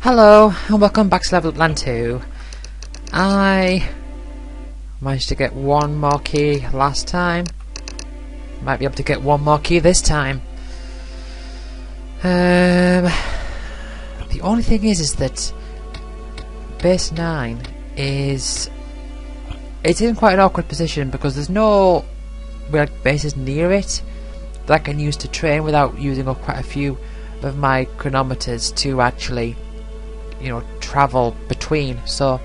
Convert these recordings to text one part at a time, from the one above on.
Hello and welcome back to Level Up Land 2. I managed to get one more key last time. Might be able to get one more key this time. The only thing is that base 9 is... it's in quite an awkward position because there's no real bases near it that I can use to train without using up quite a few of my chronometers to actually, you know, travel between. So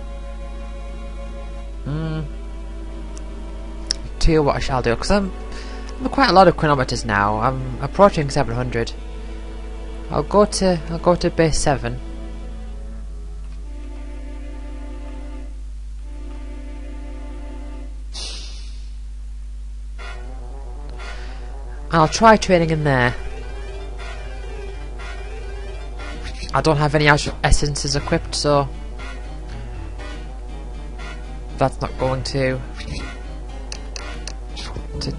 tell you what I shall do, because I'm quite a lot of chronometers now. I'm approaching 700. I'll go to base 7. And I'll try training in there. I don't have any essences equipped, so that's not going to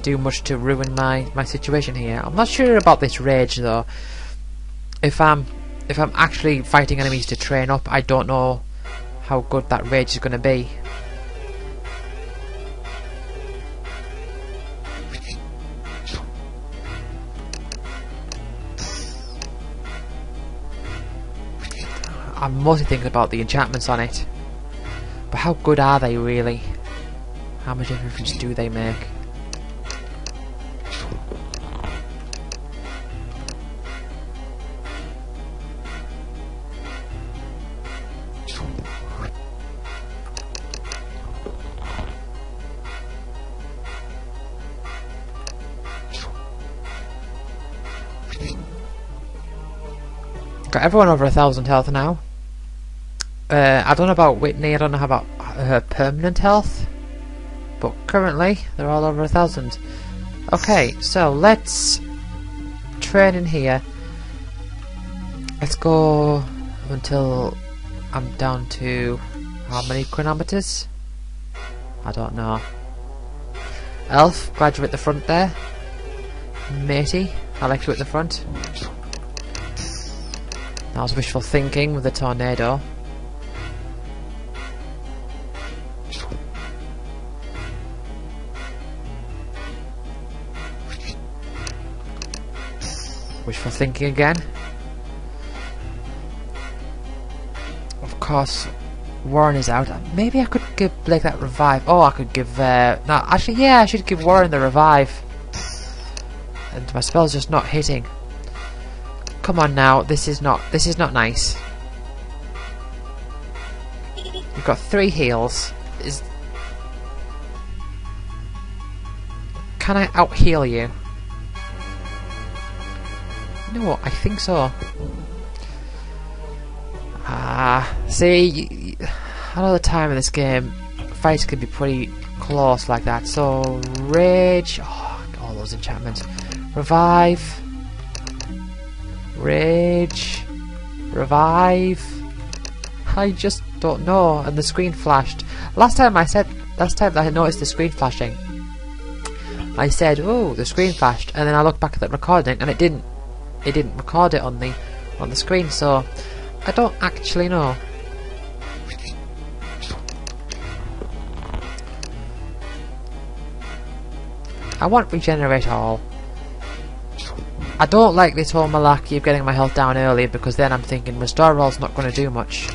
do much to ruin my situation here. I'm not sure about this rage though. If I'm actually fighting enemies to train up, I don't know how good that rage is going to be. I'm mostly thinking about the enchantments on it. But how good are they really? How much difference do they make? Got everyone over 1,000 health now. I don't know about Whitney, I don't know about her permanent health, but currently they're all over 1,000. Okay, so let's train in here. Let's go until I'm down to how many chronometers? I don't know. Elf, glad you're at the front there. Matey, I like you at the front. That was wishful thinking with the tornado. Wishful thinking again. Of course, Warren is out. Maybe I could give Blake that revive. Oh, I could give... no, actually, yeah, I should give Warren the revive. And my spell's just not hitting. Come on now, this is not nice. You've got 3 heals. Can I out heal you? You know what? I think so. See, a lot of the time in this game, fights can be pretty close like that. So rage, all those enchantments, revive. Rage, revive. I just don't know. And the screen flashed. Last time that I noticed the screen flashing, I said, "Oh, the screen flashed," and then I looked back at the recording, and it didn't. It didn't record it on the screen. So I don't actually know. I want regenerate all. I don't like this whole malarkey of getting my health down early, because then I'm thinking restore roll's not going to do much.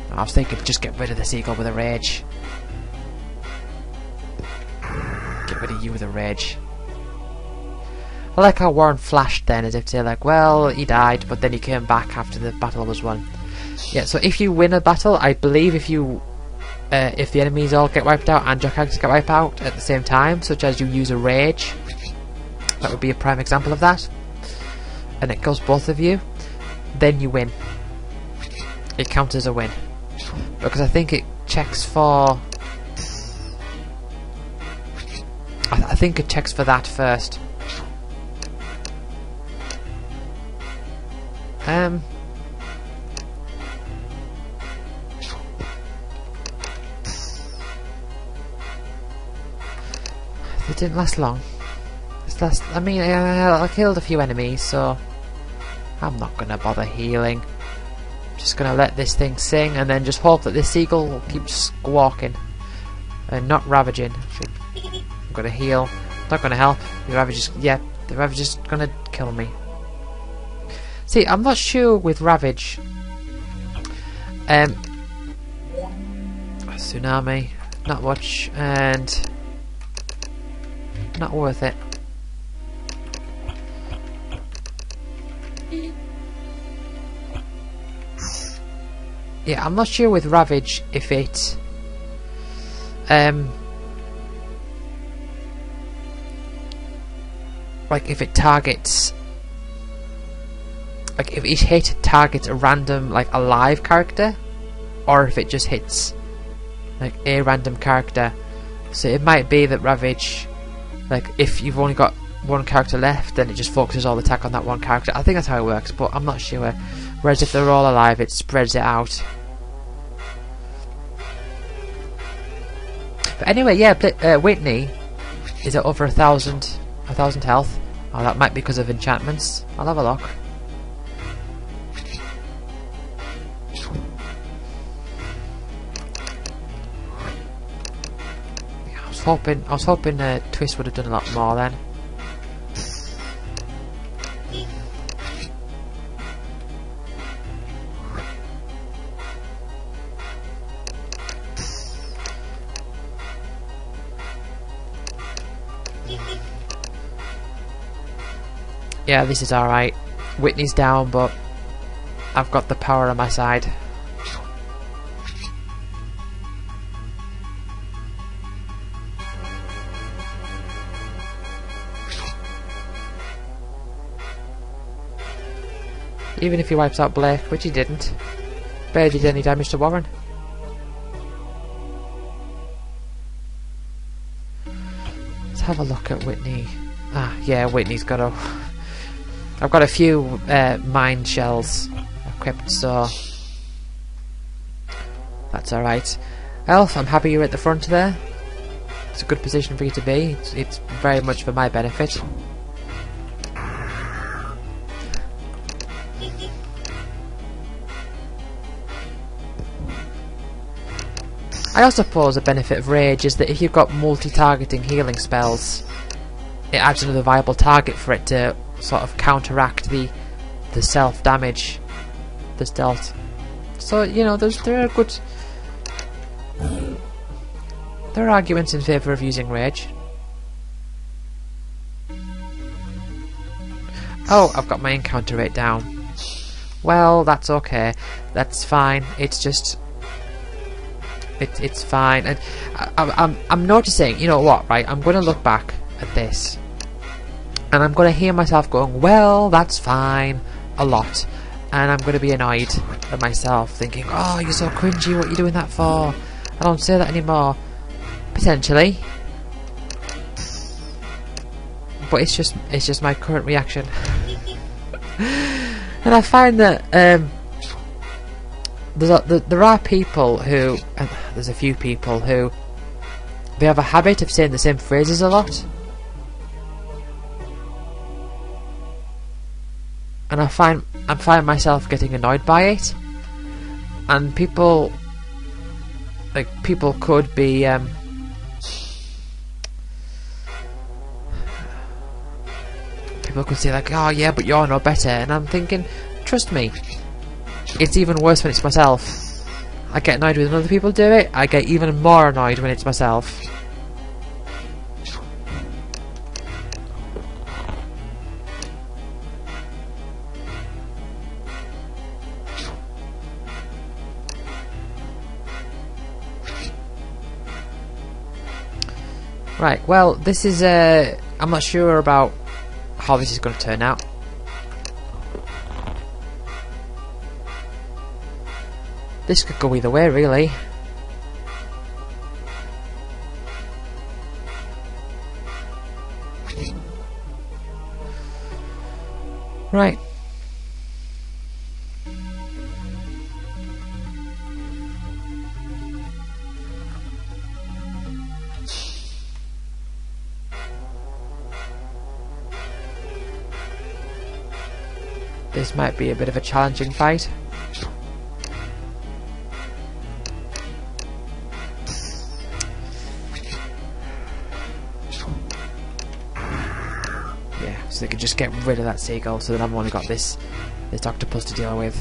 I was thinking just get rid of the seagull with a rage. Get rid of you with a rage. I like how Warren flashed then, as if to say like, well, he died, but then he came back after the battle was won. Yeah, so if you win a battle, I believe if the enemies all get wiped out and your characters get wiped out at the same time, such as you use a rage, that would be a prime example of that, and it kills both of you, then you win. It counts as a win. Because I think it checks for... I think it checks for that first. It didn't last long. that's, I mean, I killed a few enemies, so I'm not gonna bother healing. Just gonna let this thing sing and then just hope that this seagull will keep squawking and not ravaging. I'm gonna heal. Not gonna help. The Ravage is gonna kill me. See, I'm not sure with Ravage. Tsunami, not much, and not worth it. Yeah, I'm not sure with Ravage if it like if it targets, like if each hit targets a random, like a live character, or if it just hits like a random character. So it might be that Ravage, like if you've only got one character left, then it just focuses all the attack on that one character. I think that's how it works, but I'm not sure. Whereas if they're all alive, it spreads it out. But anyway, yeah, Whitney is at over 1,000 health. Oh, that might be because of enchantments. I'll have a look. Yeah, I was hoping Twist would have done a lot more then. Yeah, this is alright. Whitney's down, but I've got the power on my side. Even if he wipes out Blake, which he didn't. Barely did any damage to Warren. Let's have a look at Whitney. Ah, yeah, Whitney's got a... I've got a few mine shells equipped, so that's alright. Elf, I'm happy you're at the front there. It's a good position for you to be. It's very much for my benefit. I also suppose a benefit of Rage is that if you've got multi-targeting healing spells, it adds another viable target for it to sort of counteract the self-damage that's dealt. So, you know, there are arguments in favour of using Rage. Oh, I've got my encounter rate down. Well, that's okay. That's fine. It's just... It's fine. And I'm noticing, you know what, right? I'm going to look back at this. And I'm going to hear myself going, well, that's fine, a lot. And I'm going to be annoyed at myself, thinking, oh, you're so cringy, what are you doing that for? I don't say that anymore. Potentially. But it's just my current reaction. And I find that there are people who, and there's a few people who, they have a habit of saying the same phrases a lot. And I find myself getting annoyed by it, and people could be people could say like, oh yeah, but you're no better, and I'm thinking, trust me, it's even worse when it's myself. I get annoyed when other people do it, I get even more annoyed when it's myself. Right, well, this is I'm not sure about how this is going to turn out. This could go either way, really. Right. This might be a bit of a challenging fight. Yeah, so they can just get rid of that seagull, so that I've only got this octopus to deal with.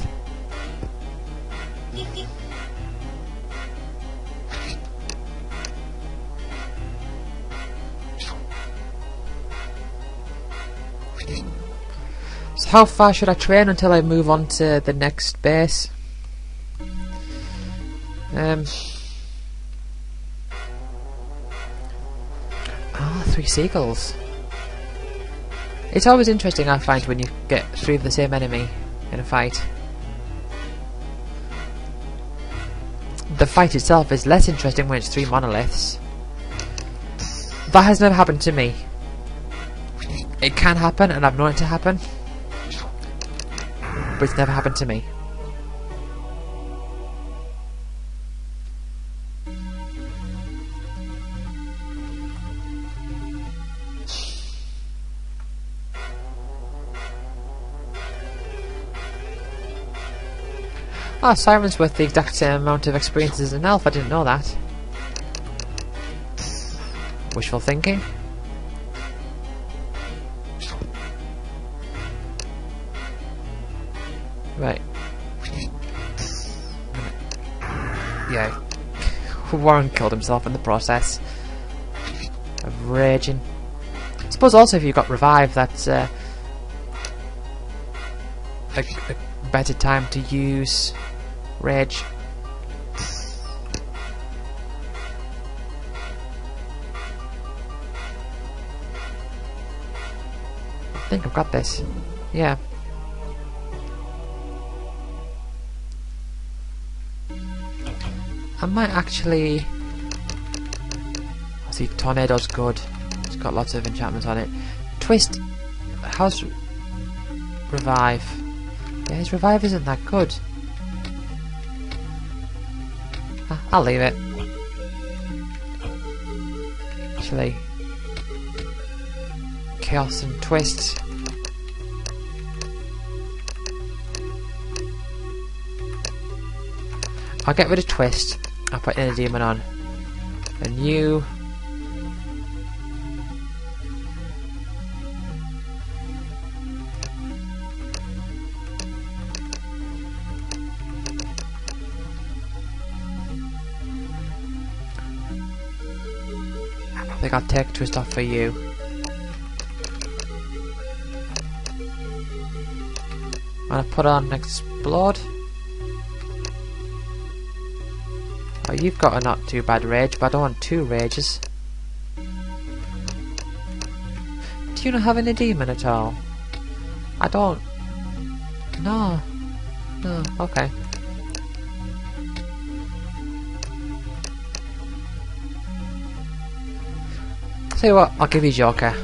So how far should I train until I move on to the next base? 3 seagulls. It's always interesting, I find, when you get 3 of the same enemy in a fight. The fight itself is less interesting when it's 3 monoliths. That has never happened to me. It can happen, and I've known it to happen, but it's never happened to me. Ah, Siren's worth the exact same amount of experience as an elf. I didn't know that. Wishful thinking. Right. Yeah. Warren killed himself in the process of raging. I suppose also if you've got revive, that's a better time to use rage. I think I've got this. Yeah. I might actually... I see Tornado's good. It's got lots of enchantments on it. Twist. How's revive? Yeah, his revive isn't that good. I'll leave it. Actually, Chaos and Twist. I'll get rid of Twist. I'll put Inner Demon on. And you... I think I'll take Twist off for you. And I'll put on Explode. Oh, you've got a not too bad rage, but I don't want 2 rages. Do you not have any demon at all? I don't. No. No, okay. Tell you what, I'll give you Joker.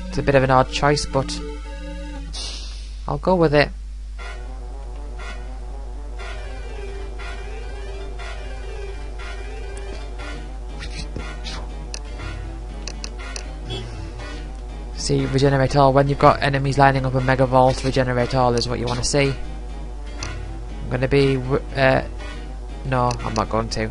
It's a bit of an odd choice, but I'll go with it. See, regenerate all. When you've got enemies lining up a Mega Vault, regenerate all is what you want to see. I'm going to be... no, I'm not going to.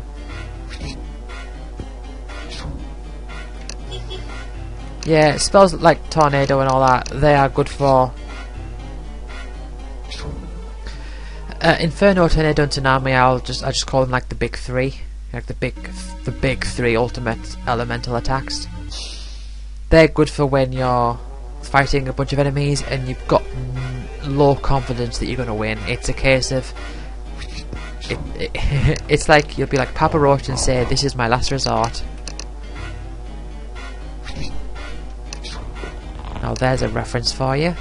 Yeah, spells like Tornado and all that, they are good for... Inferno, Tornado and Tsunami, I just call them like the big 3. Like the big 3 ultimate elemental attacks. They're good for when you're fighting a bunch of enemies and you've got low confidence that you're going to win. It's a case of... it's like, you'll be like Papa Roach and say, this is my last resort. Now there's a reference for you.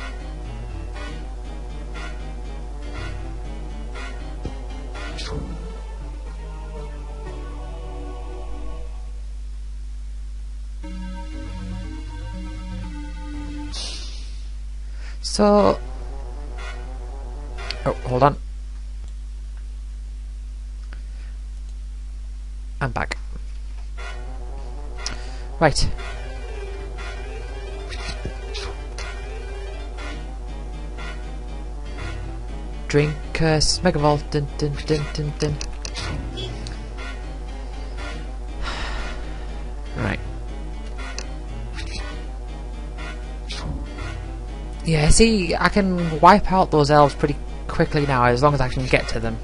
So... oh, hold on. I'm back. Right. Drink curse, Mega Vault, dun dun dun dun dun. Right. Yeah, see, I can wipe out those elves pretty quickly now, as long as I can get to them.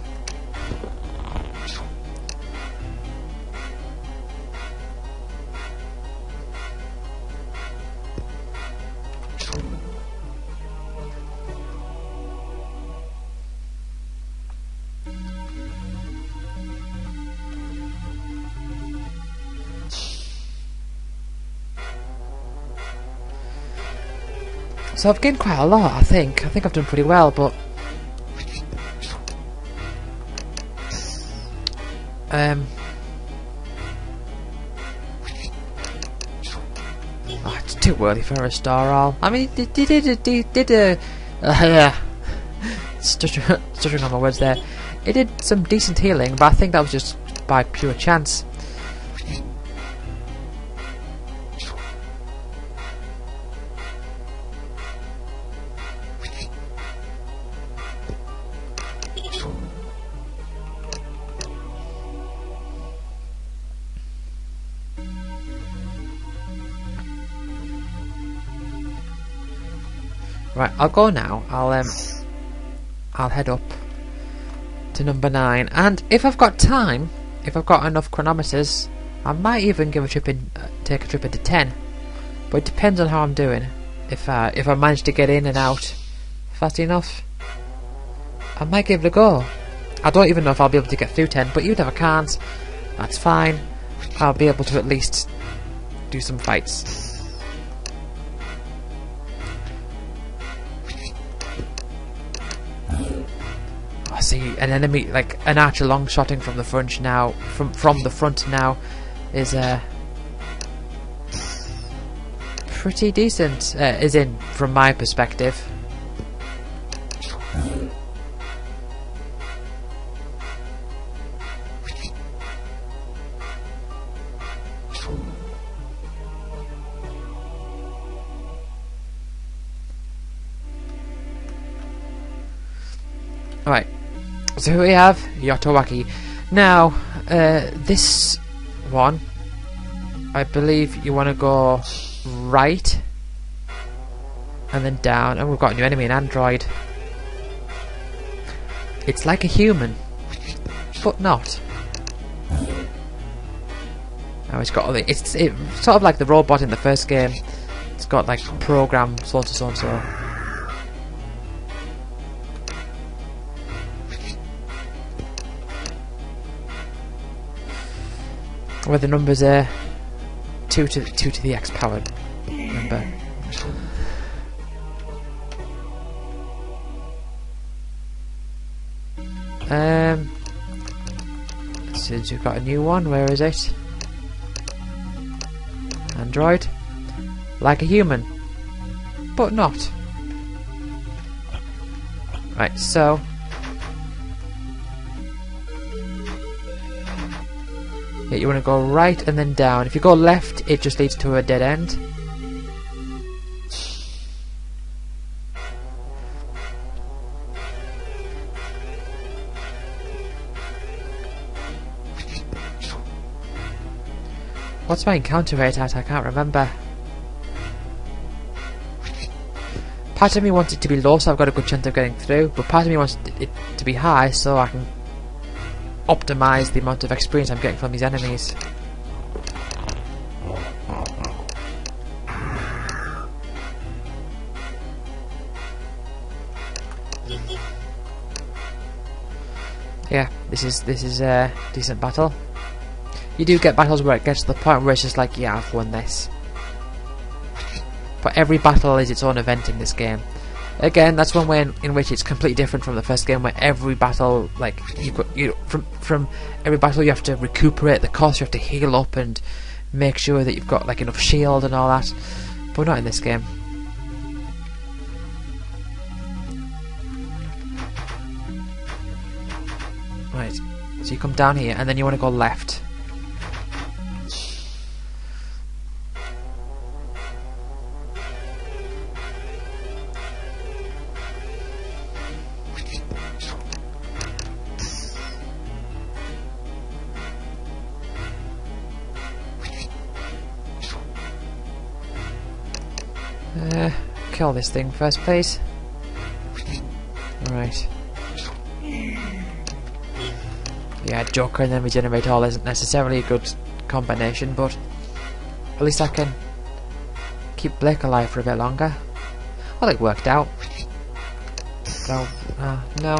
So I've gained quite a lot, I think. I think I've done pretty well, but... Oh, it's too early for a star all. I mean, stuttering on my words there. It did some decent healing, but I think that was just by pure chance. Right, I'll go now. I'll head up to number 9, and if I've got time, if I've got enough chronometers, I might even give a trip in, take a trip into 10. But it depends on how I'm doing. If I manage to get in and out fast enough, I might give it a go. I don't even know if I'll be able to get through 10, but even if I can't, that's fine. I'll be able to at least do some fights. I see an enemy, like an archer long shotting from the front now. From the front now is pretty decent. Is in from my perspective. Alright, so here we have Yotowaki. Now, this one, I believe you want to go right, and then down, and we've got a new enemy, an android. It's like a human, but not. Now it's got all the, it's sort of like the robot in the first game. It's got like program so and so and so. Where the numbers are 2 to the x powered number. Since you've got a new one, where is it? Android. Like a human, but not. Right, so yeah, you want to go right and then down. If you go left, it just leads to a dead end. What's my encounter rate at? I can't remember. Part of me wants it to be low, so I've got a good chance of getting through, but part of me wants it to be high, so I can optimize the amount of experience I'm getting from these enemies. Yeah, this is a decent battle. You do get battles where it gets to the point where it's just like, yeah, I've won this. But every battle is its own event in this game. Again, that's one way in which it's completely different from the first game, where every battle, like from every battle, you have to recuperate the cost, you have to heal up and make sure that you've got like enough shield and all that. But not in this game. Right, so you come down here and then you want to go left. Kill this thing first, please. Right. Yeah, Joker and then Regenerate All isn't necessarily a good combination, but at least I can keep Blake alive for a bit longer. Well, it worked out. No. No.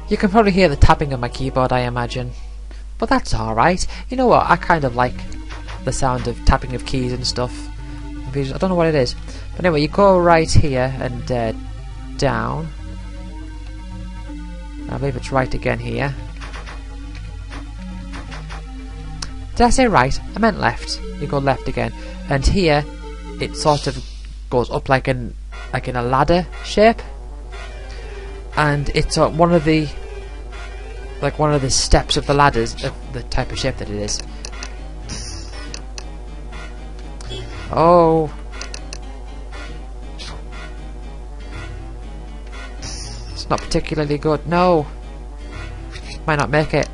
You can probably hear the tapping of my keyboard, I imagine. But that's alright. You know what, I kind of like the sound of tapping of keys and stuff. I don't know what it is. But anyway, you go right here and down. I believe it's right again here. Did I say right? I meant left. You go left again. And here, it sort of goes up like in a ladder shape. And it's one of the steps of the ladders of the type of shape that it is. Oh, it's not particularly good. No, might not make it.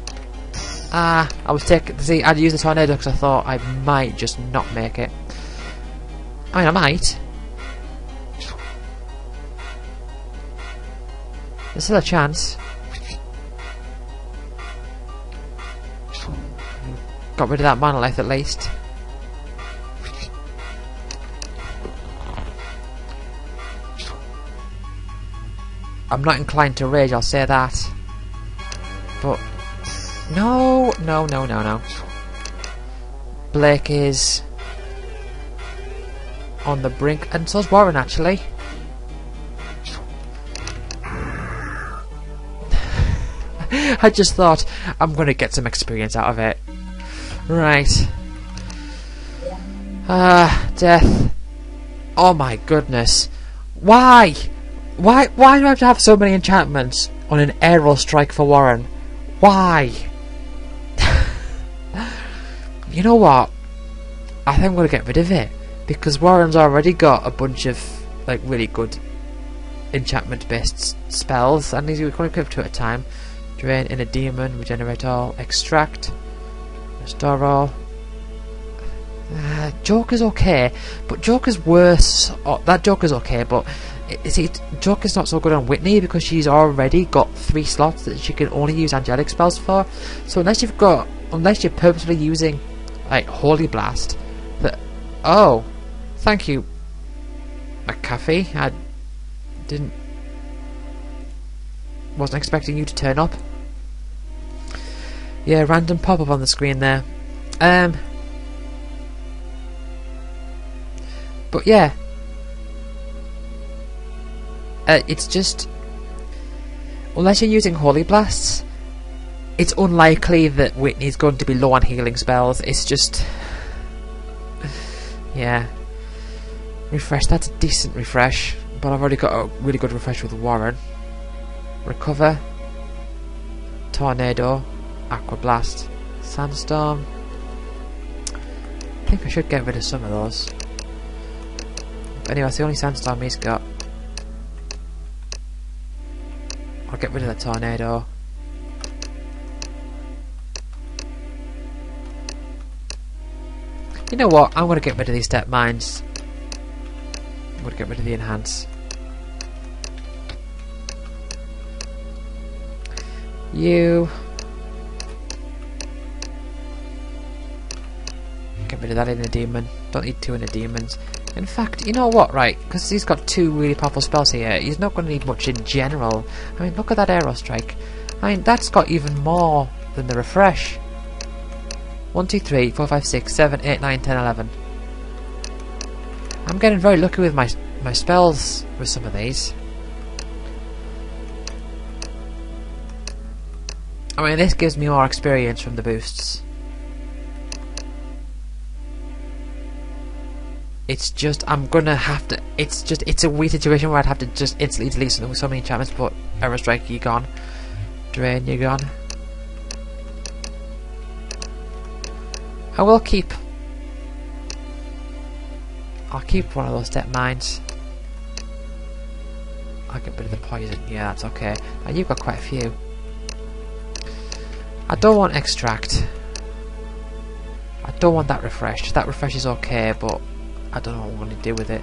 I was taking. See, I'd use the tornado because I thought I might just not make it. I mean, I might. There's still a chance. Got rid of that monolith at least. I'm not inclined to rage, I'll say that. But no. Blake is on the brink, and so's Warren actually. I just thought I'm gonna get some experience out of it. Right. Death. Oh my goodness. Why? Why do I have to have so many enchantments on an aerial strike for Warren? Why? You know what? I think I'm gonna get rid of it because Warren's already got a bunch of like really good enchantment-based spells, and he's going to equip 2 at a time. Drain, Inner Demon, Regenerate All, Extract, Restore All. Joker's okay, but Joker's worse. That Joker's okay, but see, Joker's not so good on Whitney because she's already got 3 slots that she can only use angelic spells for. So unless you're purposely using like Holy Blast, oh, thank you, McAfee. I wasn't expecting you to turn up. Yeah, random pop-up on the screen there. But yeah, it's just, unless you're using Holy Blasts, it's unlikely that Whitney's going to be low on healing spells. It's just, yeah. Refresh, that's a decent refresh, but I've already got a really good refresh with Warren. Recover, Tornado, Aqua Blast, Sandstorm. I think I should get rid of some of those. But anyway, it's the only Sandstorm he's got. I'll get rid of the Tornado. You know what? I'm going to get rid of these Step Mines. I'm going to get rid of the Enhance. You. Get rid of that Inner Demon. Don't need 2 Inner Demons. In fact, you know what, right? Because he's got 2 really powerful spells here, he's not going to need much in general. I mean, look at that Aero Strike. I mean, that's got even more than the refresh. 1, 2, 3, 4, 5, 6, 7, 8, 9, 10, 11. I'm getting very lucky with my spells with some of these. I mean, this gives me more experience from the boosts. It's just, I'm gonna have to, it's a weird situation where I'd have to just instantly delete something with so many enchantments, but Aero Strike, you're gone. Drain, you're gone. I will keep I'll keep one of those step mines. I'll get rid of the poison. Yeah, that's okay. Now you've got quite a few. I don't want extract. I don't want that refresh. That refresh is okay, but I don't know what I'm going to do with it.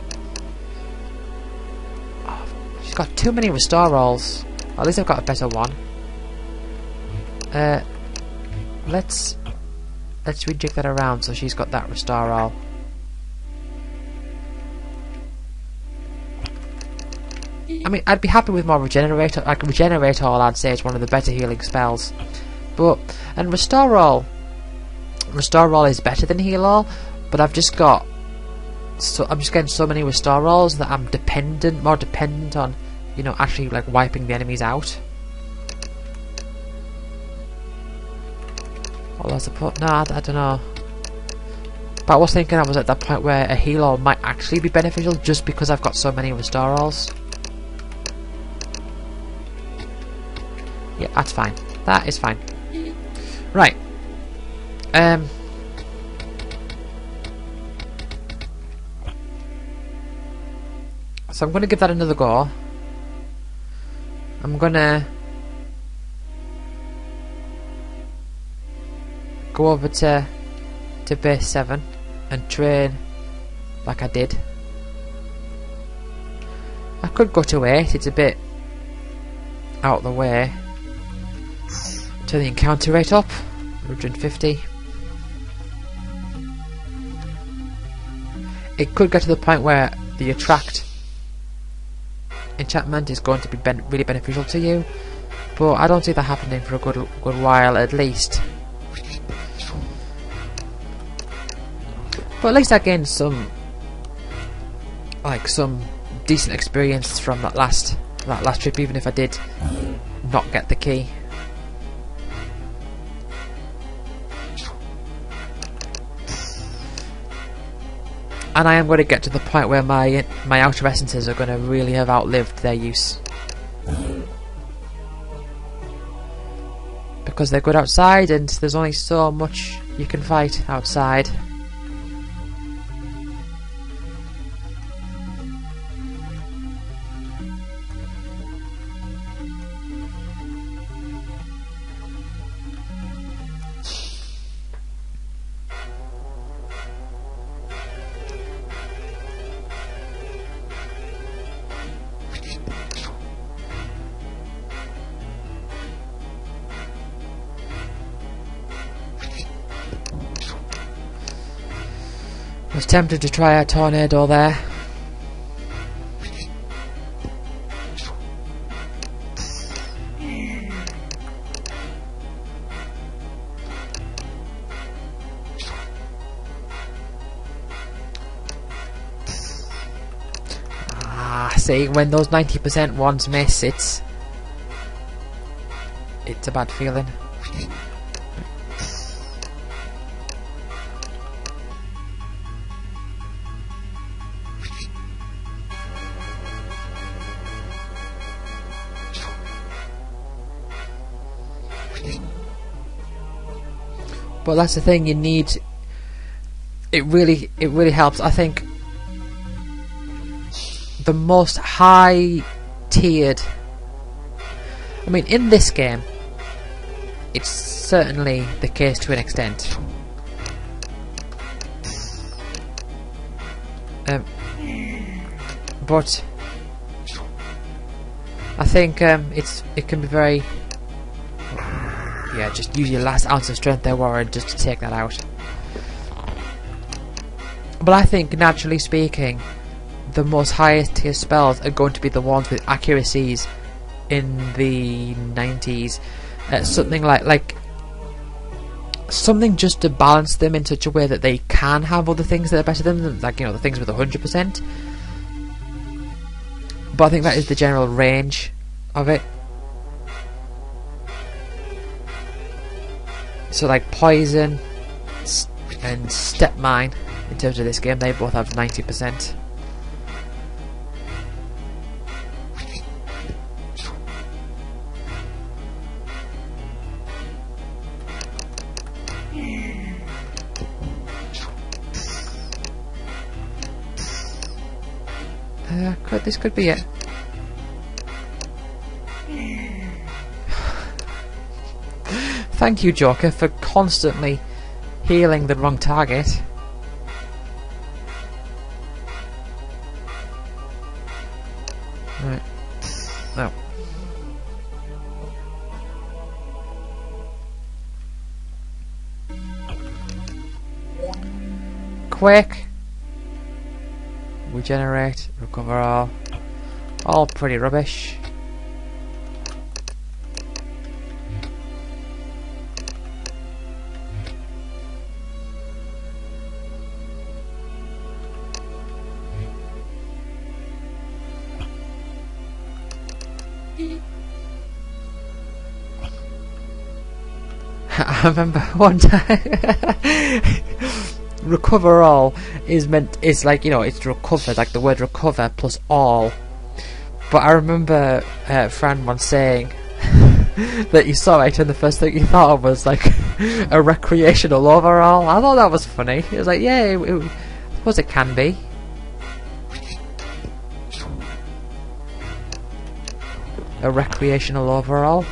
Oh, she's got too many restore rolls. At least I've got a better one. Let's rejig that around so she's got that restore roll. I mean, I'd be happy with more regenerate. Like regenerate all, I'd say is one of the better healing spells. But and restore all is better than heal all. But I've just got I'm just getting so many restore rolls that I'm more dependent on, you know, actually like wiping the enemies out. What was the put? No, I don't know. But I was thinking I was at that point where a heal all might actually be beneficial just because I've got so many restore rolls. Yeah, that's fine. That is fine. Right. So I'm going to give that another go. I'm going to go over to base 7 and train like I did. I could go to 8, it's a bit out of the way. Turn the encounter rate up, 150. It could get to the point where the attract enchantment is going to be really beneficial to you, but I don't see that happening for a good while at least. But at least I gained some decent experience from that last trip, even if I did not get the key. And I am going to get to the point where my outer essences are going to really have outlived their use. Because they're good outside and there's only so much you can fight outside. I was tempted to try a tornado there. See, when those 90% ones miss, it's a bad feeling. But that's the thing, you need. It really helps. I think the most high tiered. I mean, in this game, it's certainly the case to an extent. But I think it can be very. Yeah, just use your last ounce of strength there, Warren, just to take that out. But I think, naturally speaking, the most highest tier spells are going to be the ones with accuracies in the 90s. Something like something just to balance them in such a way that they can have other things that are better than them, like, you know, the things with 100%. But I think that is the general range of it. So like Poison and Step Mine, in terms of this game, they both have 90%. This could be it. Thank you, Joker, for constantly healing the wrong target. Right. No. Quick. Regenerate, recover all pretty rubbish. I remember one time recover all is like, you know, it's recover, like the word recover plus all. But I remember Fran once saying that you saw it and the first thing you thought of was like a recreational overall. I thought that was funny. It was like, yeah, I suppose it can be. A recreational overall.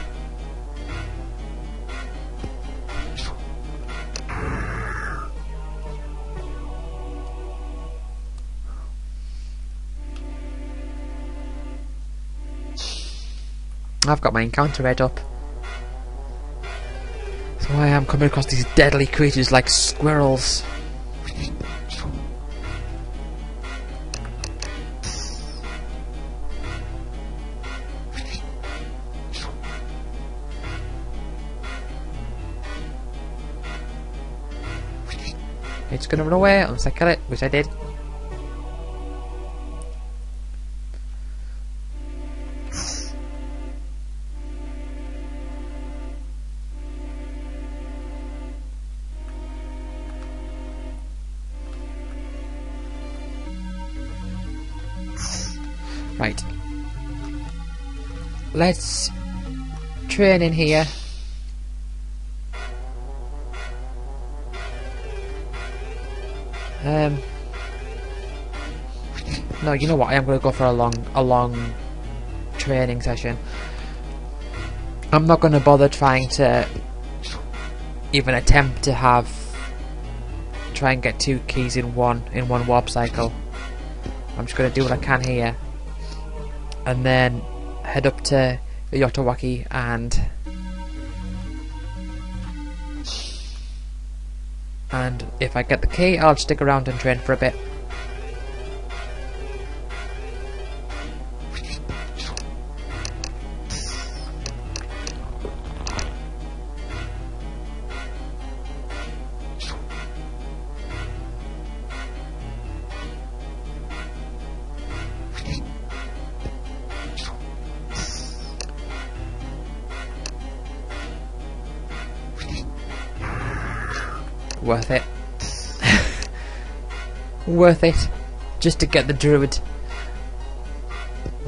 I've got my encounter rate up. So I am coming across these deadly creatures like squirrels. It's gonna run away unless I kill it, which I did. Right. Let's train in here. No, you know what? I am going to go for a long training session. I'm not going to bother trying to even attempt to try and get 2 keys in one warp cycle. I'm just going to do what I can here, and then head up to the Yotawaki and if I get the key, I'll stick around and train for a bit. Worth it. Worth it. Just to get the druid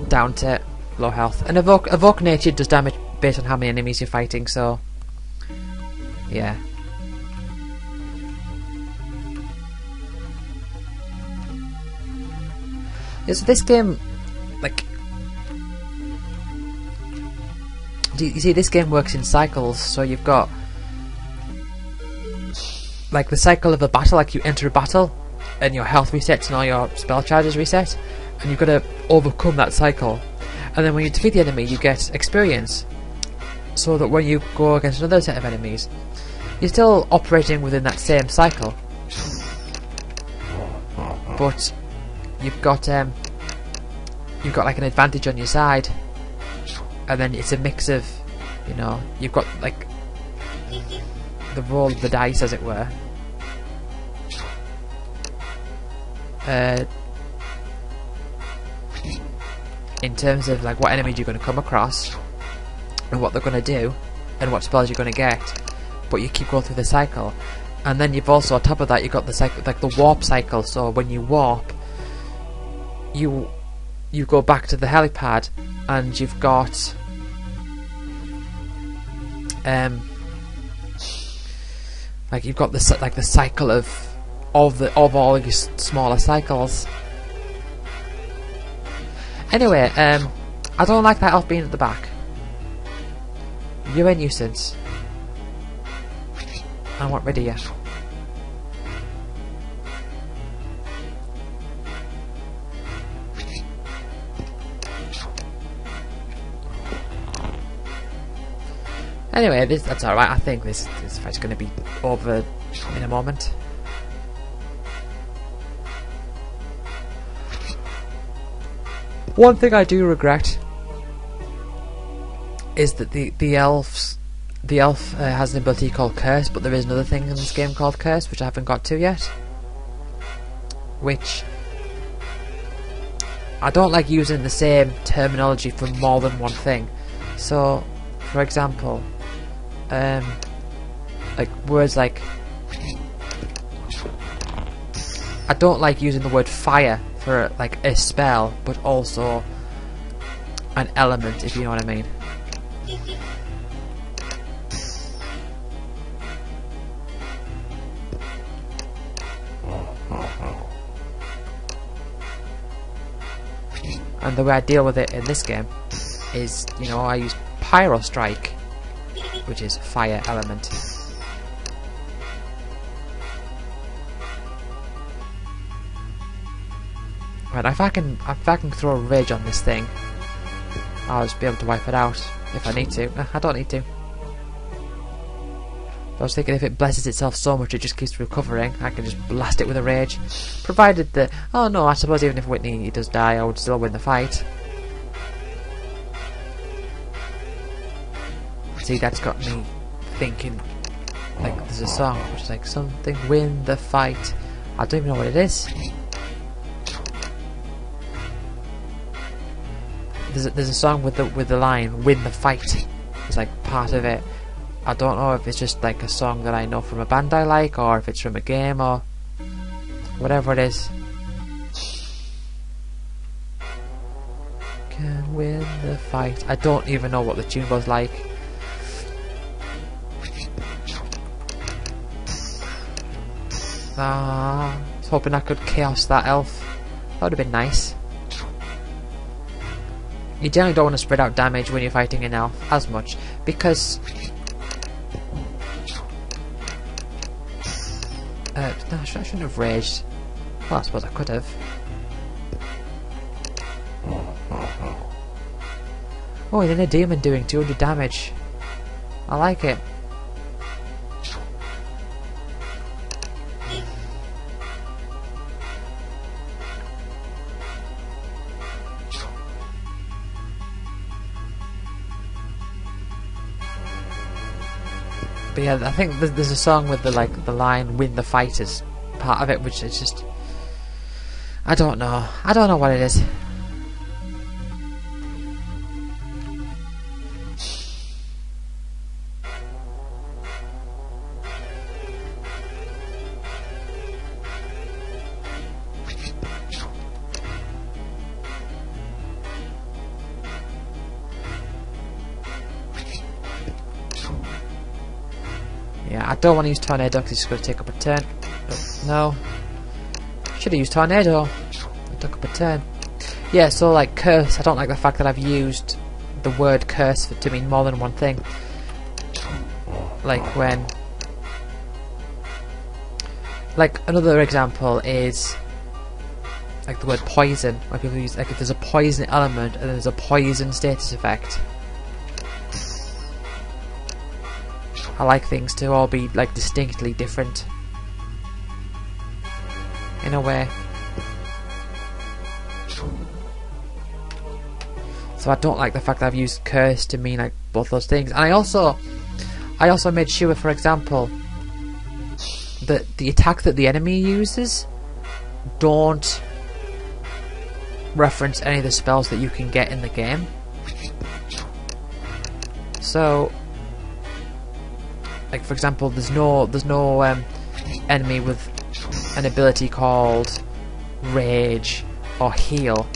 down to low health. And evoke nature does damage based on how many enemies you're fighting, so yeah. So this game, like, you see, this game works in cycles, so you've got like the cycle of a battle, like you enter a battle and your health resets and all your spell charges reset, and you've got to overcome that cycle, and then when you defeat the enemy you get experience, so that when you go against another set of enemies you're still operating within that same cycle, but you've got like an advantage on your side, and then it's a mix of, you know, you've got like the roll of the dice, as it were. In terms of like what enemies you're going to come across and what they're going to do and what spells you're going to get, but you keep going through the cycle. And then you've also, on top of that, you've got the cycle, like the warp cycle. So when you warp, you go back to the helipad, and you've got like you've got the cycle of all your smaller cycles. Anyway, I don't like that elf being at the back. You're a nuisance. I want rid of you. Anyway, that's alright. I think this fight's going to be over in a moment. One thing I do regret is that the elf has an ability called Curse, but there is another thing in this game called Curse, which I haven't got to yet. Which I don't like using the same terminology for more than one thing. So, for example, like words like, I don't like using the word fire for like a spell, but also an element, if you know what I mean. And the way I deal with it in this game is, you know, I use Pyro Strike, which is fire element. Right, if I can throw a rage on this thing, I'll just be able to wipe it out if I need to. I don't need to. I was thinking if it blesses itself so much it just keeps recovering, I can just blast it with a rage. Provided that... oh no, I suppose even if Whitney does die, I would still win the fight. See, that's got me thinking, like, there's a song which is like, something win the fight. I don't even know what it is. There's a song with the line, win the fight. It's like part of it. I don't know if it's just like a song that I know from a band I like, or if it's from a game, or whatever it is. Can win the fight. I don't even know what the tune was like. I was hoping I could chaos that elf. That would have been nice. You generally don't want to spread out damage when you're fighting an elf as much, because no, I shouldn't have raged. Well, I suppose I could have. Oh, then a demon doing 200 damage. I like it. But yeah, I think there's a song with the line "win the fight" as part of it, which is just, I don't know what it is. Yeah, I don't want to use Tornado because it's going to take up a turn. But no. Should have used Tornado. It took up a turn. Yeah, so like Curse, I don't like the fact that I've used the word Curse to mean more than one thing. Like when... like another example is like the word Poison, where people use, like, if there's a poison element and there's a poison status effect. I like things to all be like distinctly different in a way. So I don't like the fact that I've used Curse to mean like both those things. And I also made sure, for example, that the attack that the enemy uses don't reference any of the spells that you can get in the game. So like, for example, there's no enemy with an ability called Rage or Heal.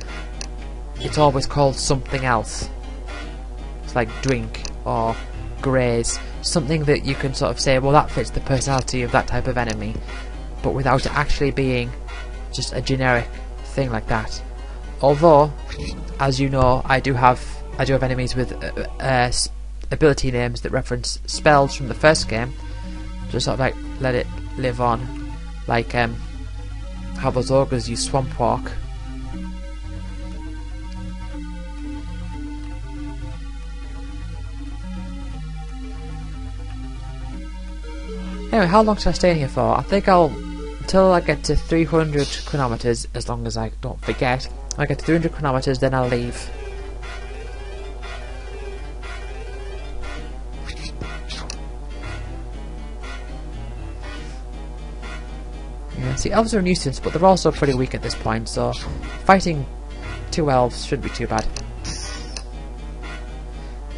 It's always called something else. It's like Drink or Graze, something that you can sort of say, well, that fits the personality of that type of enemy, but without it actually being just a generic thing like that. Although, as you know, I do have enemies with ability names that reference spells from the first game. Just sort of like let it live on, like how those ogres use Swamp Walk. Anyway, how long should I stay in here for? I think until I get to 300 chronometers, as long as I don't forget. When I get to 300 chronometers, then I'll leave. Yeah, see, elves are a nuisance, but they're also pretty weak at this point, so fighting 2 elves shouldn't be too bad.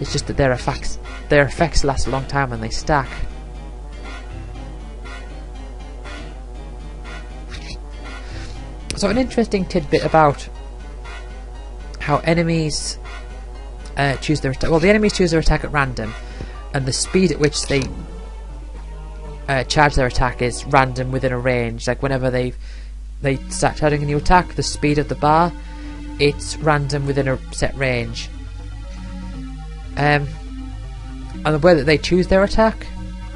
It's just that their effects last a long time and they stack. So an interesting tidbit about how enemies choose their attack. Well, the enemies choose their attack at random, and the speed at which they charge their attack is random within a range. Like whenever they start charging a new attack, the speed of the bar, it's random within a set range. And the way that they choose their attack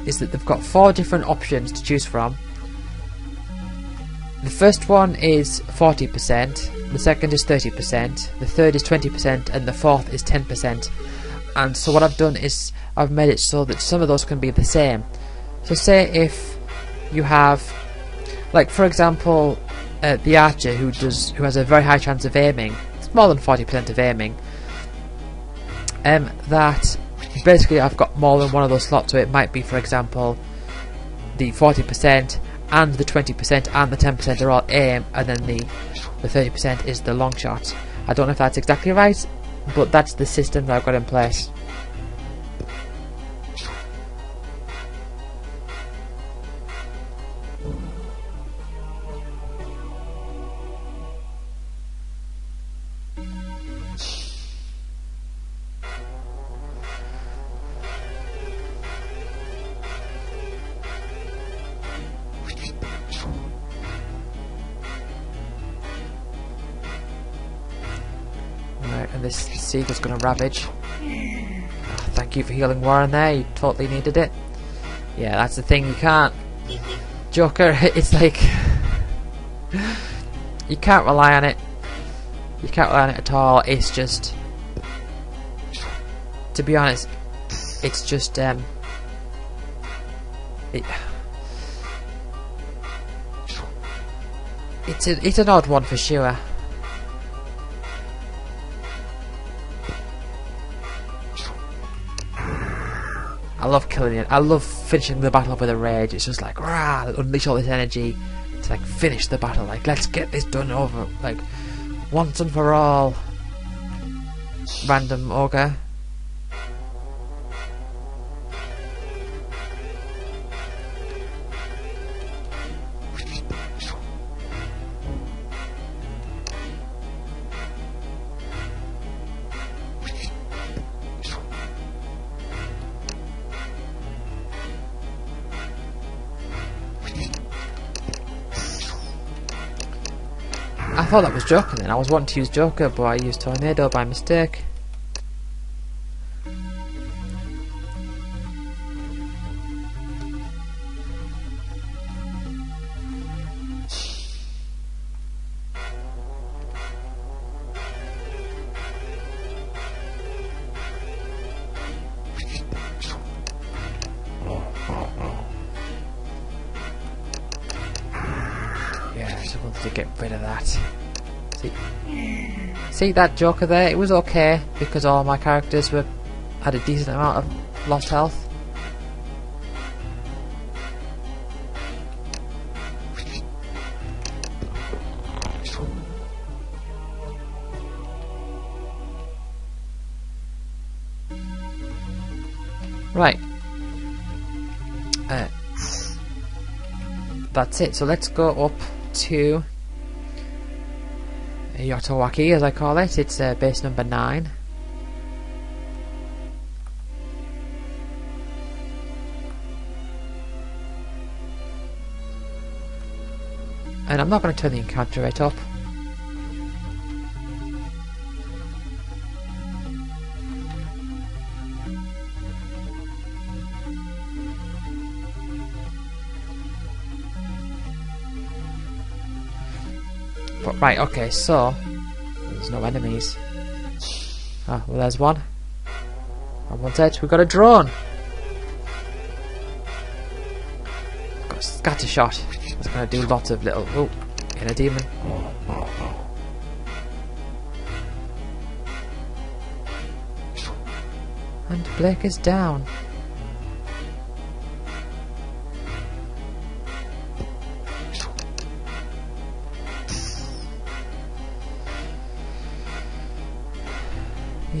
is that they've got 4 different options to choose from. The first one is 40%, the second is 30%, the third is 20%, and the fourth is 10%. And so what I've done is I've made it so that some of those can be the same. So say if you have, like for example, the archer who has a very high chance of aiming, it's more than 40% of aiming, that basically I've got more than one of those slots, so it might be, for example, the 40% and the 20% and the 10% are all aim, and then the 30% is the long shot. I don't know if that's exactly right, but that's the system that I've got in place. And this seagull's going to ravage. Oh, thank you for healing Warren there, you totally needed it. Yeah, that's the thing, you can't... Joker, it's like... you can't rely on it. You can't rely on it at all, it's just... To be honest, it's just... It's an odd one for sure. I love killing it. I love finishing the battle with a rage. It's just like, rah, unleash all this energy to like finish the battle. Like, let's get this done over, like, once and for all. Random ogre. I thought that was Joker then. I was wanting to use Joker, but I used Tornado by mistake. Yeah, I just wanted to get rid of that. See that Joker there? It was okay because all my characters had a decent amount of lost health. Right. That's it. So let's go up to Yotowaki, as I call it. It's base number 9. And I'm not going to turn the encounter rate up. Right, okay, so there's no enemies. Ah, well there's one. On one's edge, we've got a drone. We've got a scatter shot. It's gonna do lots of little in a demon. And Blake is down.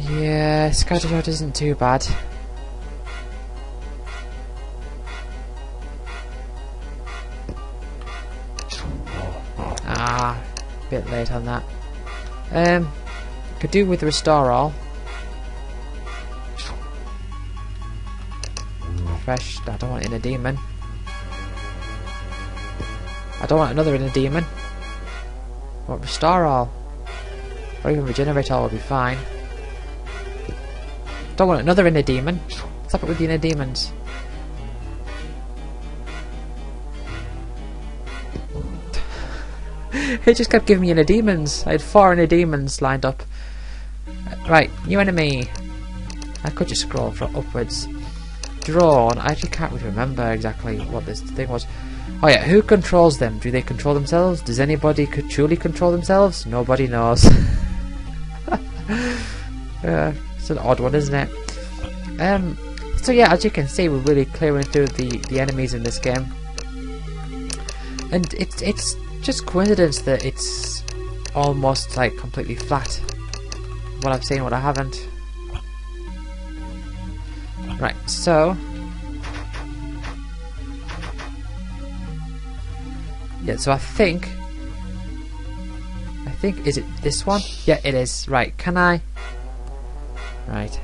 Yeah, scatter shot isn't too bad. Ah, bit late on that. Could do with restore all. Fresh. I don't want it in a demon. I don't want another in a demon. I want restore all. Or even regenerate all would be fine. Don't want another inner demon. Stop it with the inner demons. It just kept giving me inner demons. I had 4 inner demons lined up. Right, new enemy. I could just scroll from upwards. Drawn. I actually can't really remember exactly what this thing was. Oh yeah, who controls them? Do they control themselves? Does anybody truly control themselves? Nobody knows. It's an odd one, isn't it? So yeah, as you can see, we're really clearing through the enemies in this game, and it's just coincidence that it's almost like completely flat. What I've seen, what I haven't. Right, so yeah, so I think is it this one? Yeah, it is. Right, can I? Right.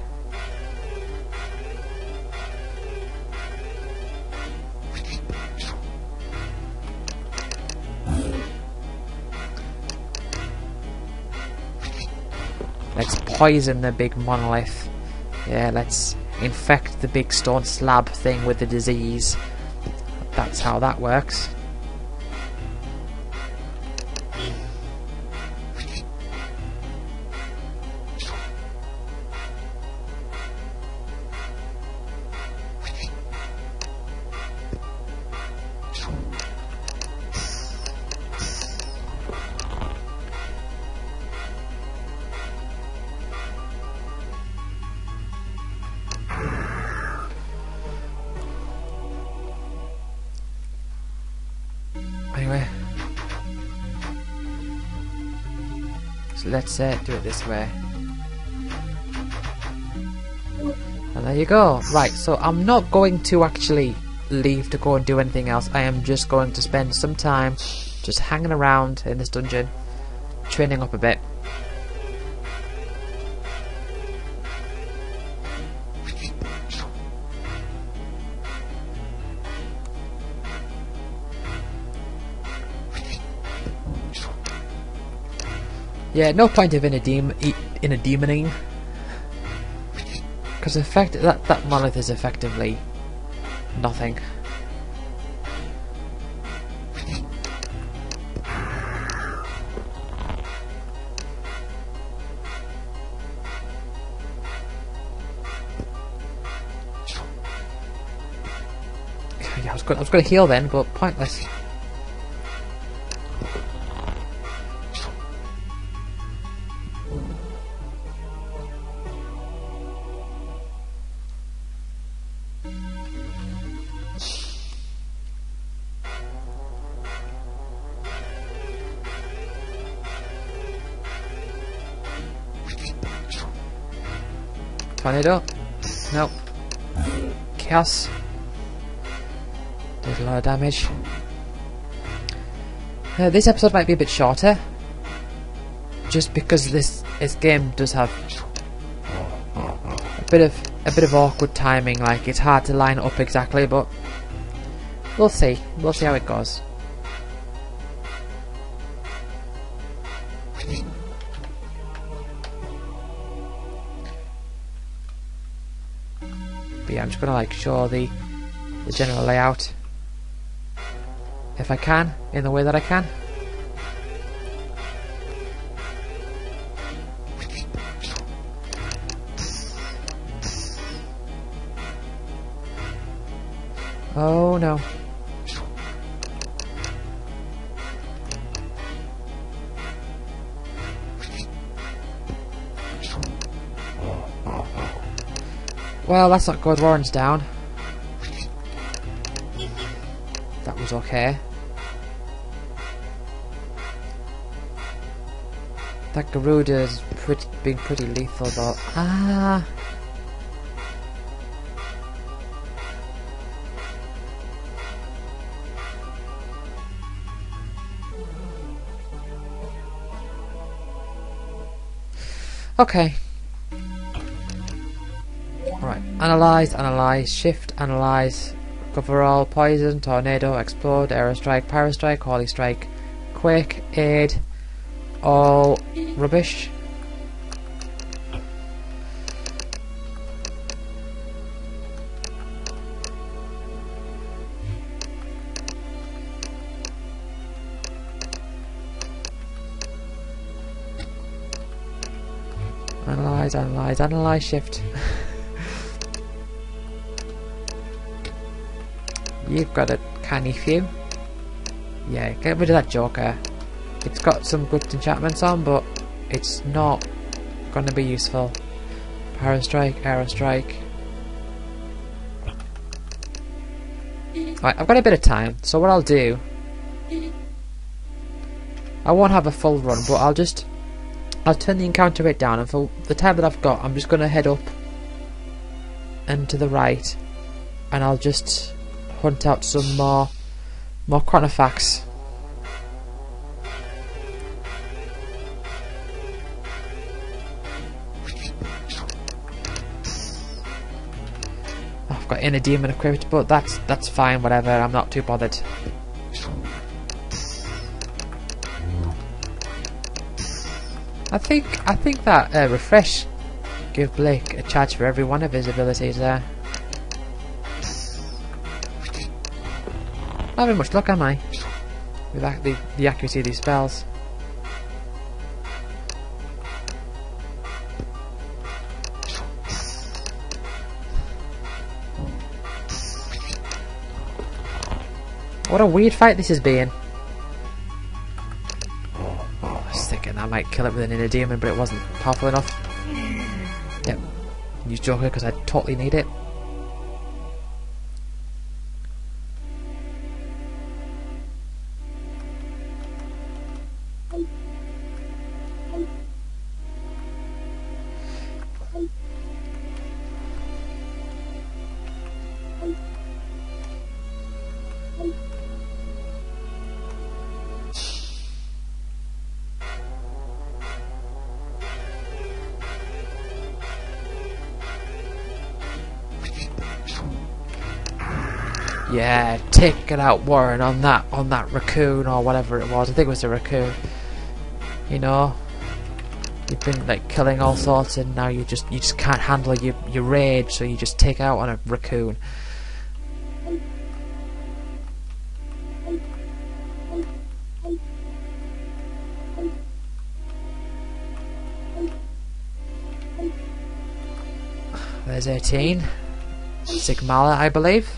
Let's poison the big monolith. Yeah, let's infect the big stone slab thing with the disease. That's how that works. Anyway, so let's do it this way. And there you go. Right, so I'm not going to actually leave to go and do anything else. I am just going to spend some time just hanging around in this dungeon, training up a bit. Yeah, no point of in a demoning, because that monolith is effectively nothing. Yeah, I was going to heal then, but pointless. Tornado? Nope. Chaos. Did a lot of damage. This episode might be a bit shorter, just because this game does have a bit of awkward timing. Like, it's hard to line it up exactly, but we'll see. We'll see how it goes. But yeah, I'm just gonna like show the general layout if I can, in the way that I can. Oh no. Well, that's not good. Warren's down. That was okay. That Garuda's being pretty lethal though. Ah! Okay. Right. Analyze, analyze, shift, analyze, cover all, poison, tornado, explode, aerostrike, pyrostrike, holy strike, quake, aid, all rubbish. Analyze, analyze, analyze, shift. You've got a canny few. Yeah, get rid of that Joker. It's got some good enchantments on, but it's not going to be useful. Pyrostrike, Aerostrike. Right, I've got a bit of time, so what I'll do... I won't have a full run, but I'll turn the encounter rate down, and for the time that I've got, I'm just going to head up and to the right, and I'll just hunt out some more Chronofacts. I've got Inner Demon equipped, but that's fine, whatever, I'm not too bothered. I think that refresh give Blake a charge for every one of his abilities there. Not having much luck, am I? With the accuracy of these spells. What a weird fight this has been. I was thinking I might kill it with an Inner Demon, but it wasn't powerful enough. Yep. Use Joker because I totally need it. Yeah, take it out, Warren, on that raccoon or whatever it was. I think it was a raccoon. You know, you've been like killing all sorts, and now you just can't handle your rage, so you just take it out on a raccoon. There's 18. Sigmala, I believe.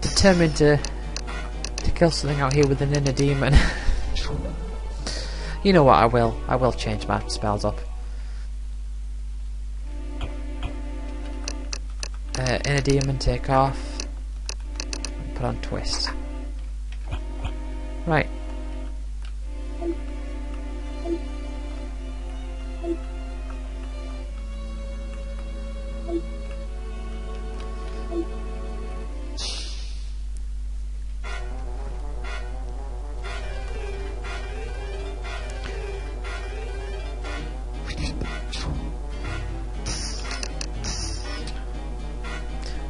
Determined to kill something out here with an Inner Demon. You know what, I will change my spells up. Inner Demon, take off. Put on Twist. Right.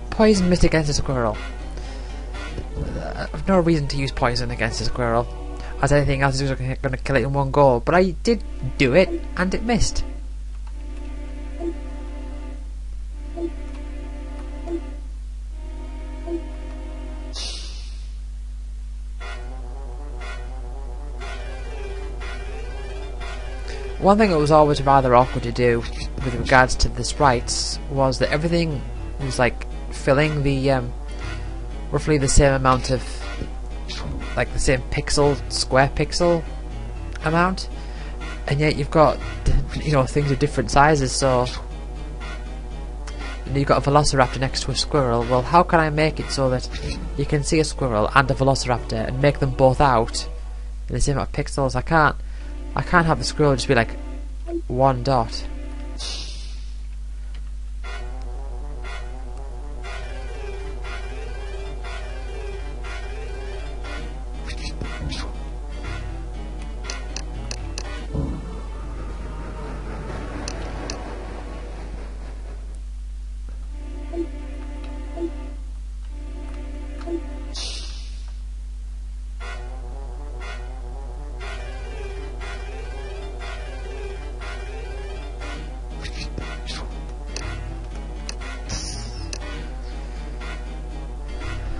Poison mist against a squirrel. I've no reason to use poison against a squirrel. as anything else is going to kill it in one go. But I did do it, and it missed. One thing that was always rather awkward to do with regards to the sprites was that everything was like filling the roughly the same amount of, like the same square pixel amount, and yet you've got, you know, things of different sizes. So you've got a velociraptor next to a squirrel. Well, how can I make it so that you can see a squirrel and a velociraptor and make them both out in the same amount of pixels? I can't have the squirrel just be like one dot.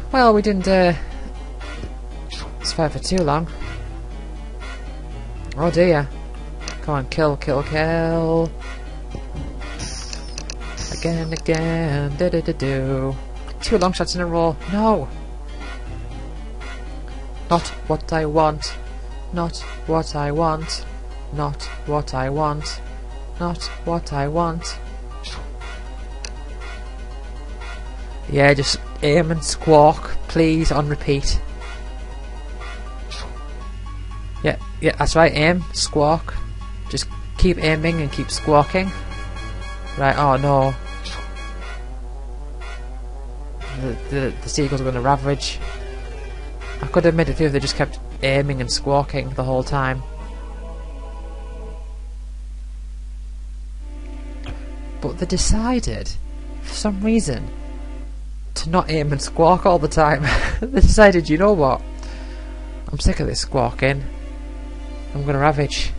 Well, we didn't survive for too long. Oh dear. Come on, kill, kill, kill. Again, again. Do. 2 long shots in a row. No! Not what I want. Not what I want. Not what I want. Not what I want. Yeah, just aim and squawk, please, on repeat. Yeah, that's right, aim, squawk. Just keep aiming and keep squawking. Right, oh no. The seagulls are going to ravage. I could have made it through if they just kept aiming and squawking the whole time. But they decided, for some reason, to not aim and squawk all the time. They decided, you know what? I'm sick of this squawking. I'm going to ravage.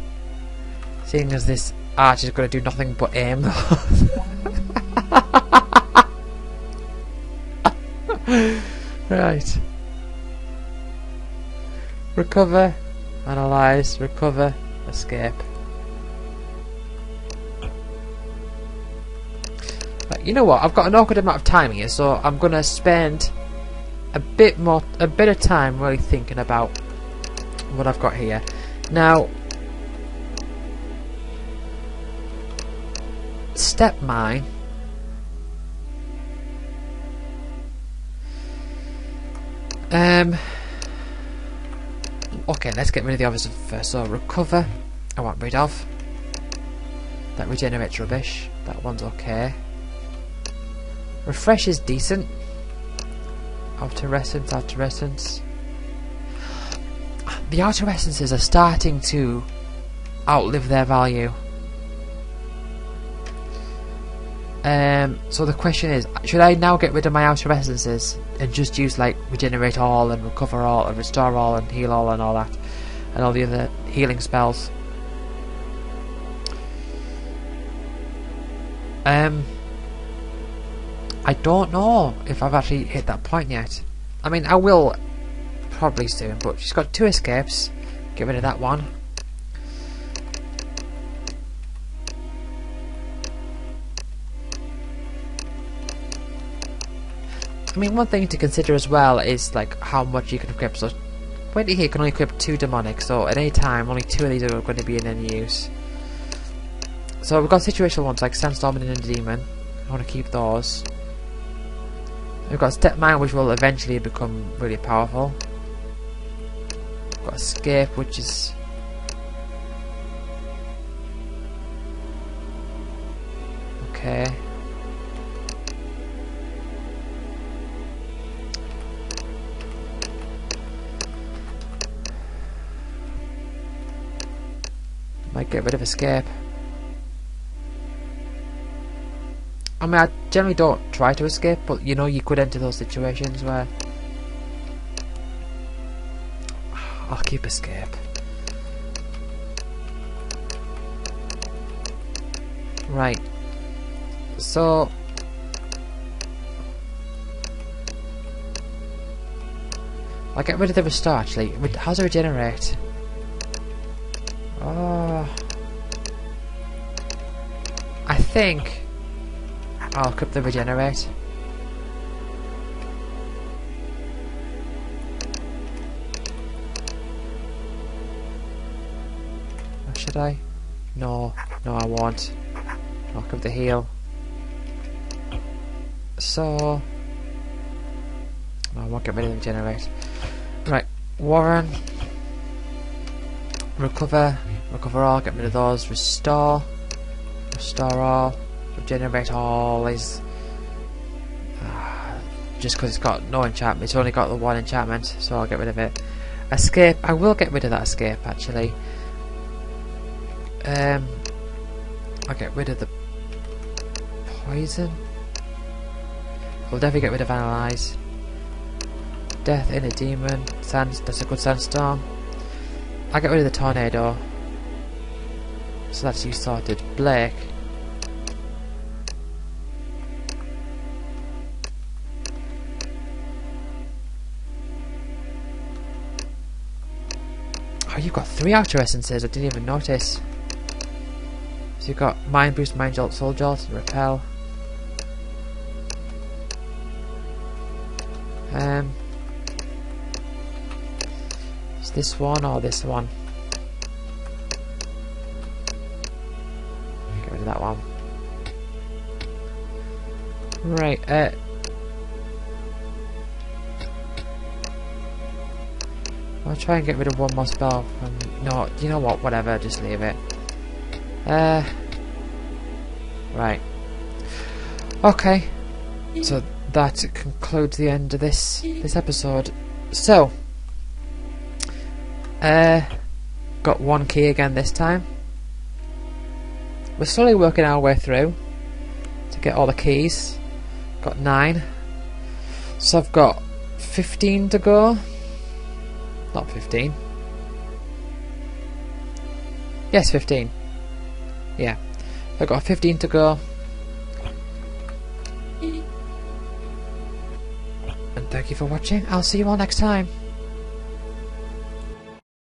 Seeing as this arch is going to do nothing but aim. Right. Recover, analyse, recover, escape. Right, you know what? I've got an awkward amount of time here, so I'm gonna spend a bit of time really thinking about what I've got here. Now, step mine. Okay, let's get rid of the obvious first. So recover, I want rid of. That regenerates rubbish. That one's okay. Refresh is decent. Outer essence. The outer essences are starting to outlive their value. So the question is, should I now get rid of my outer essences and just use like regenerate all and recover all and restore all and heal all and all that and all the other healing spells? I don't know if I've actually hit that point yet. I mean, I will probably soon, but she's got 2 escapes. Get rid of that one. I mean, one thing to consider as well is like how much you can equip. So 20 here can only equip 2 demonic, so at any time only 2 of these are going to be in any use. So we've got situational ones like Sandstorm and Inner Demon. I want to keep those. We've got Step Mine, which will eventually become really powerful. We've got Escape, which is okay. Might get rid of Escape. I mean, I generally don't try to escape, but you know, you could enter those situations where I'll keep escape. Right. So I'll get rid of the restore actually. How's it regenerate? Oh, I think I'll equip the regenerate. Or should I? No, I won't. I'll equip the heal. So no, I won't get rid of the regenerate. Right, Warren. Recover all, get rid of those, restore all, regenerate all is just because it's got no enchantment, it's only got the one enchantment, so I'll get rid of it. Escape, I will get rid of that escape actually. I'll get rid of the poison. We'll definitely get rid of analyze. Death in a demon, that's a good sandstorm. I'll get rid of the tornado. So that's you sorted. Blake. Oh, you've got 3 outer essences, I didn't even notice. So you've got Mind Boost, Mind Jolt, Soul Jolt, and Repel. Is this one or this one? Get rid of that one. Right, I'll try and get rid of one more spell from... No, you know what, whatever, just leave it. Right. Okay. So that concludes the end of this episode. So got 1 key again this time. We're slowly working our way through to get all the keys. Got 9. So I've got 15 to go. Not 15. Yes, 15. Yeah. I've got 15 to go. And thank you for watching. I'll see you all next time.